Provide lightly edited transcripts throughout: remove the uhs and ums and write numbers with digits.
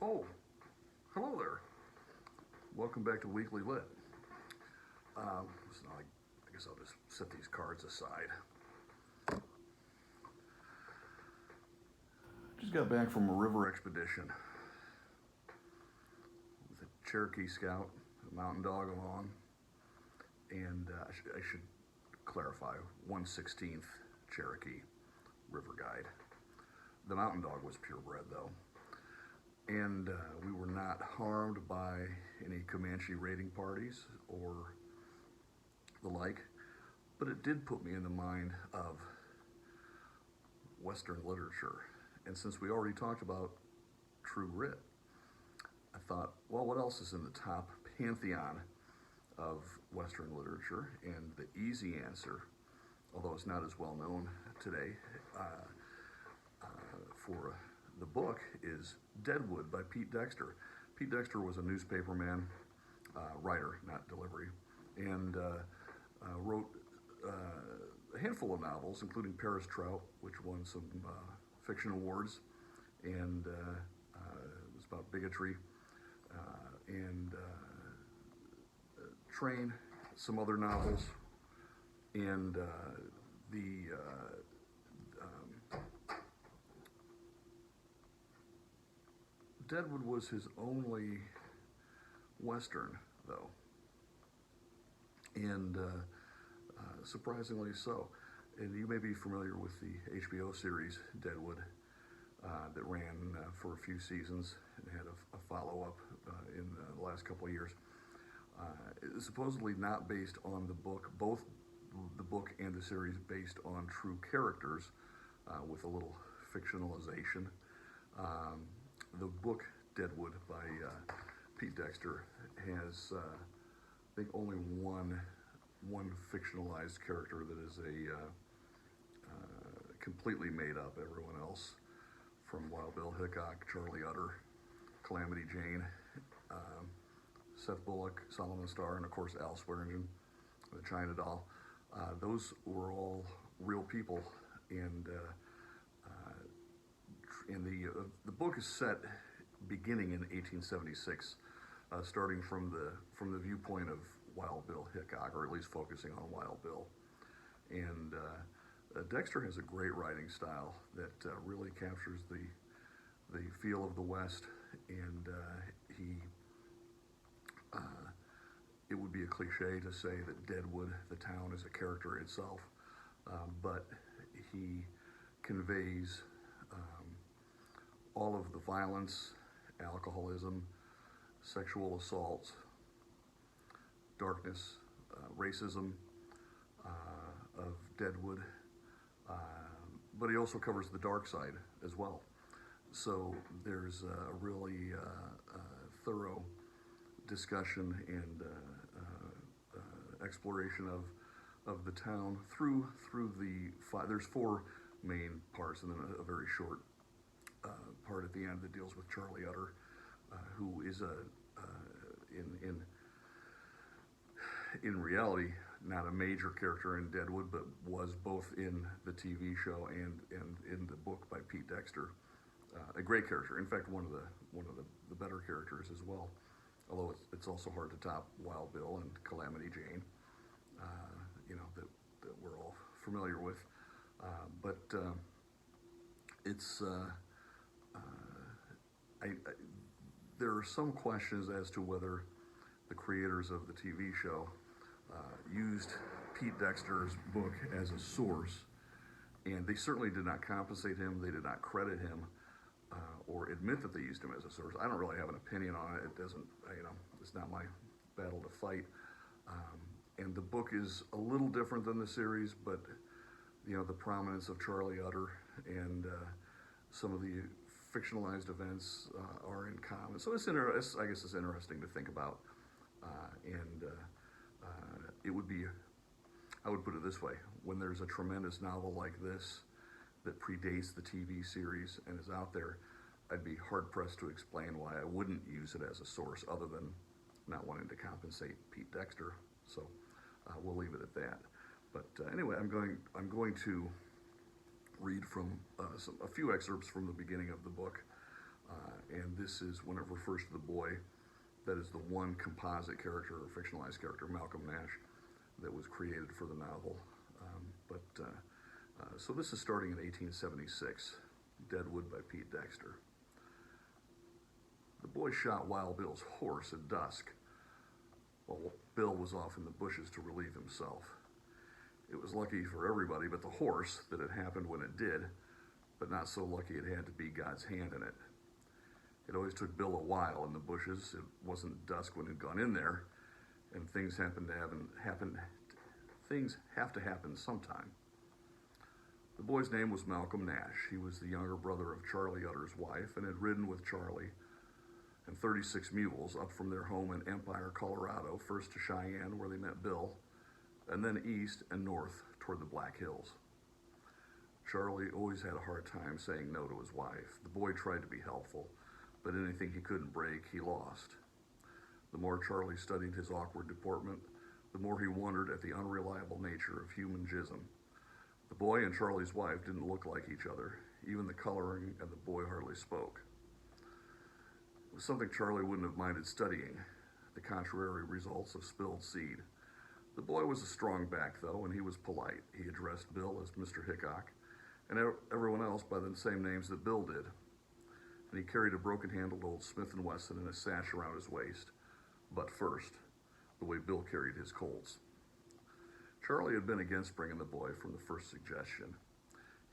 Oh, hello there. Welcome back to Weekly Lit. So I guess I'll just set these cards aside. Just got back from a river expedition with a Cherokee scout, a mountain dog along, and I should clarify, 1/16th Cherokee river guide. The mountain dog was purebred though. And we were not harmed by any Comanche raiding parties or the like, but it did put me in the mind of Western literature. And since we already talked about True Grit, I thought, well, what else is in the top pantheon of Western literature? And the easy answer, although it's not as well known today, for the book is Deadwood by Pete Dexter. Pete Dexter was a newspaperman, writer, not delivery, and wrote a handful of novels, including Paris Trout, which won some fiction awards, and it was about bigotry, and Train, some other novels, and the Deadwood was his only Western, though, and surprisingly so. And you may be familiar with the HBO series Deadwood that ran for a few seasons and had a follow-up in the last couple of years. It is supposedly not based on the book, both the book and the series based on true characters with a little fictionalization. The book Deadwood by Pete Dexter has, I think, only one fictionalized character that is a completely made up. Everyone else, from Wild Bill Hickok, Charley Utter, Calamity Jane, Seth Bullock, Solomon Starr, and of course Al Swearingen, the China Doll. Those were all real people, and the book is set beginning in 1876, starting from the viewpoint of Wild Bill Hickok, or at least focusing on Wild Bill. And Dexter has a great writing style that really captures the feel of the West, and it would be a cliche to say that Deadwood, the town, is a character itself, but he conveys all of the violence, alcoholism, sexual assaults, darkness, racism of Deadwood, but he also covers the dark side as well. So there's a really thorough discussion and exploration of the town through there's four main parts, and then a very short part at the end that deals with Charley Utter, who is in reality not a major character in Deadwood, but was both in the TV show and in the book by Pete Dexter. A great character. In fact, one of the better characters as well. Although it's also hard to top Wild Bill and Calamity Jane, that we're all familiar with. But it's there are some questions as to whether the creators of the TV show used Pete Dexter's book as a source, and they certainly did not compensate him. They did not credit him or admit that they used him as a source. I don't really have an opinion on it. It doesn't, it's not my battle to fight. And the book is a little different than the series, but the prominence of Charley Utter and some of the fictionalized events are in common. So I guess it's interesting to think about. It would be, I would put it this way, when there's a tremendous novel like this that predates the TV series and is out there, I'd be hard-pressed to explain why I wouldn't use it as a source other than not wanting to compensate Pete Dexter. So we'll leave it at that. But anyway, I'm going to read from a few excerpts from the beginning of the book, and this is, when it refers to the boy, that is the one composite character or fictionalized character, Malcolm Nash, that was created for the novel. So this is starting in 1876, Deadwood by Pete Dexter. The boy shot Wild Bill's horse at dusk while Bill was off in the bushes to relieve himself. It was lucky for everybody but the horse that it happened when it did, but not so lucky it had to be God's hand in it. It always took Bill a while in the bushes. It wasn't dusk when he'd gone in there, and things have to happen sometime. The boy's name was Malcolm Nash. He was the younger brother of Charley Utter's wife and had ridden with Charley and 36 mules up from their home in Empire, Colorado, first to Cheyenne, where they met Bill, and then east and north toward the Black Hills. Charley always had a hard time saying no to his wife. The boy tried to be helpful, but anything he couldn't break, he lost. The more Charley studied his awkward deportment, the more he wondered at the unreliable nature of human jism. The boy and Charley's wife didn't look like each other. Even the coloring, and the boy hardly spoke. It was something Charley wouldn't have minded studying, the contrary results of spilled seed. The boy was a strong back, though, and he was polite. He addressed Bill as Mr. Hickok, and everyone else by the same names that Bill did. And he carried a broken-handled old Smith & Wesson in a sash around his waist, but first, the way Bill carried his Colts. Charley had been against bringing the boy from the first suggestion.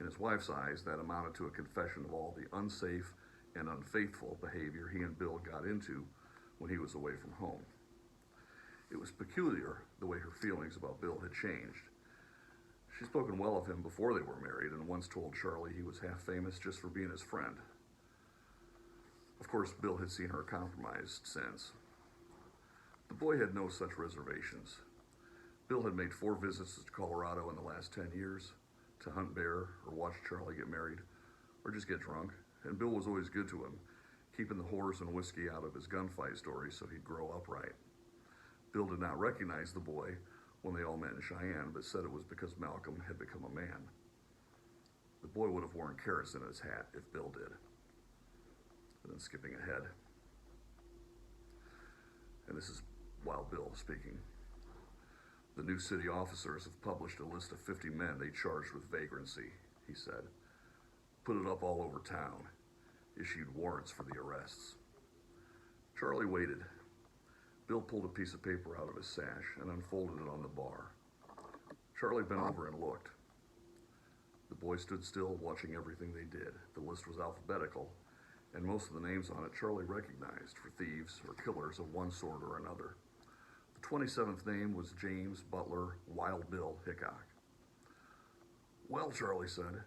In his wife's eyes, that amounted to a confession of all the unsafe and unfaithful behavior he and Bill got into when he was away from home. It was peculiar the way her feelings about Bill had changed. She'd spoken well of him before they were married and once told Charley he was half famous just for being his friend. Of course, Bill had seen her compromised since. The boy had no such reservations. Bill had made 4 visits to Colorado in the last 10 years to hunt bear or watch Charley get married or just get drunk, and Bill was always good to him, keeping the horse and whiskey out of his gunfight stories so he'd grow upright. Bill did not recognize the boy when they all met in Cheyenne, but said it was because Malcolm had become a man. The boy would have worn carrots in his hat if Bill did. And then skipping ahead, and this is Wild Bill speaking. The new city officers have published a list of 50 men they charged with vagrancy, he said. Put it up all over town. Issued warrants for the arrests. Charley waited. Bill pulled a piece of paper out of his sash and unfolded it on the bar. Charley bent over and looked. The boy stood still, watching everything they did. The list was alphabetical, and most of the names on it Charley recognized for thieves or killers of one sort or another. The 27th name was James Butler Wild Bill Hickok. Well, Charley said,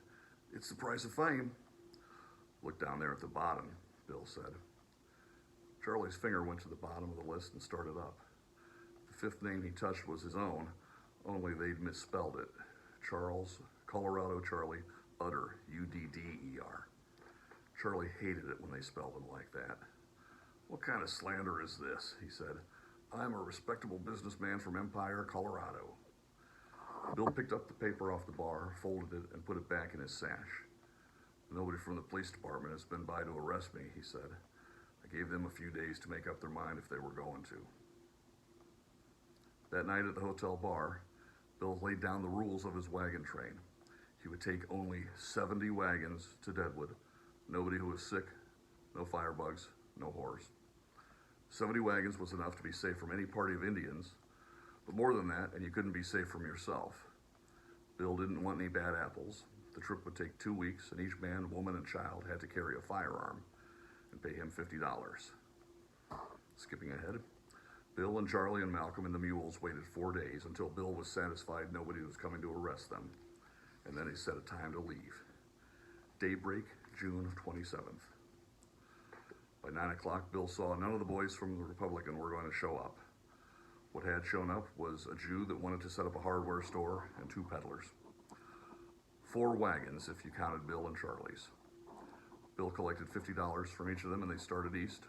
it's the price of fame. Look down there at the bottom, Bill said. Charley's finger went to the bottom of the list and started up. The 5th name he touched was his own, only they'd misspelled it. Colorado Charley Utter, U-D-D-E-R. Charley hated it when they spelled him like that. What kind of slander is this, he said. I'm a respectable businessman from Empire, Colorado. Bill picked up the paper off the bar, folded it, and put it back in his sash. Nobody from the police department has been by to arrest me, he said. I gave them a few days to make up their mind if they were going to. That night at the hotel bar, Bill laid down the rules of his wagon train. He would take only 70 wagons to Deadwood. Nobody who was sick, no firebugs, no horse. 70 wagons was enough to be safe from any party of Indians, but more than that, and you couldn't be safe from yourself. Bill didn't want any bad apples. The trip would take 2 weeks, and each man, woman, and child had to carry a firearm and pay him $50. Skipping ahead, Bill and Charley and Malcolm and the mules waited 4 days until Bill was satisfied nobody was coming to arrest them, and then he set a time to leave. Daybreak, June 27th. By 9 o'clock, Bill saw none of the boys from the Republican were going to show up. What had shown up was a Jew that wanted to set up a hardware store and 2 peddlers. 4 wagons, if you counted Bill and Charley's. Bill collected $50 from each of them, and they started east.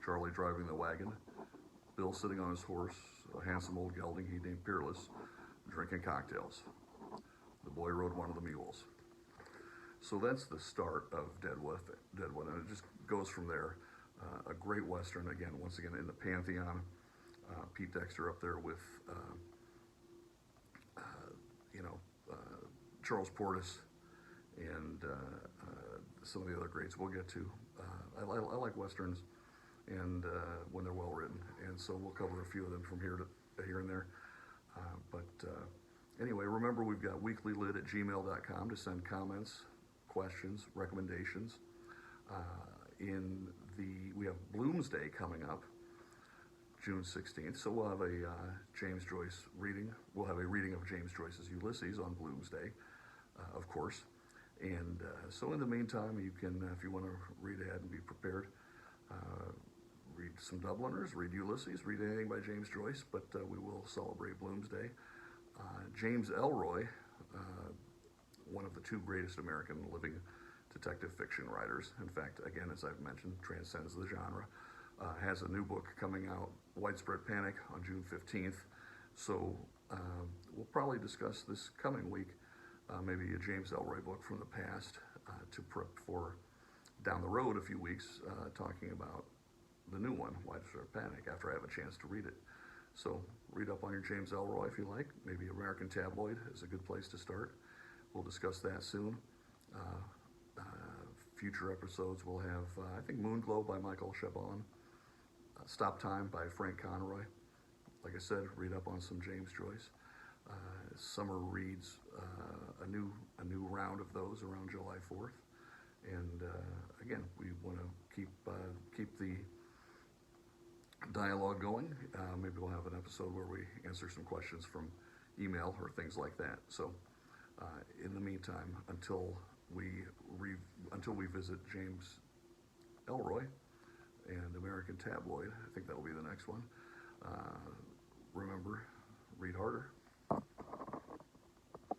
Charley driving the wagon, Bill sitting on his horse, a handsome old gelding he named Peerless, drinking cocktails. The boy rode one of the mules. So that's the start of Deadwood, and it just goes from there. a great Western, again, once again, in the Pantheon. Pete Dexter up there with, you know, Charles Portis and some of the other greats we'll get to. I like Westerns and when they're well written, and so we'll cover a few of them from here and there. Anyway, remember we've got weeklylid@gmail.com to send comments, questions, recommendations. We have Bloomsday coming up, June 16th, so we'll have a James Joyce reading. We'll have a reading of James Joyce's Ulysses on Bloomsday, of course. And so in the meantime, you can, if you want to read ahead and be prepared, read some Dubliners, read Ulysses, read anything by James Joyce, but we will celebrate Bloomsday. James Ellroy, one of the two greatest American living detective fiction writers, in fact, again, as I've mentioned, transcends the genre, has a new book coming out, Widespread Panic, on June 15th. So we'll probably discuss this coming week, maybe a James Ellroy book from the past to prep for down the road a few weeks, talking about the new one, Widespread Panic, after I have a chance to read it. So read up on your James Ellroy if you like. Maybe American Tabloid is a good place to start. We'll discuss that soon. Future episodes will have, I think, Moonglow by Michael Chabon, Stop Time by Frank Conroy. Like I said, read up on some James Joyce. Summer reads, a new round of those around July 4th. And again, we want to keep the dialogue going. Maybe we'll have an episode where we answer some questions from email or things like that. So in the meantime, until we visit James Ellroy and American Tabloid, I think that'll be the next one. Remember, read harder.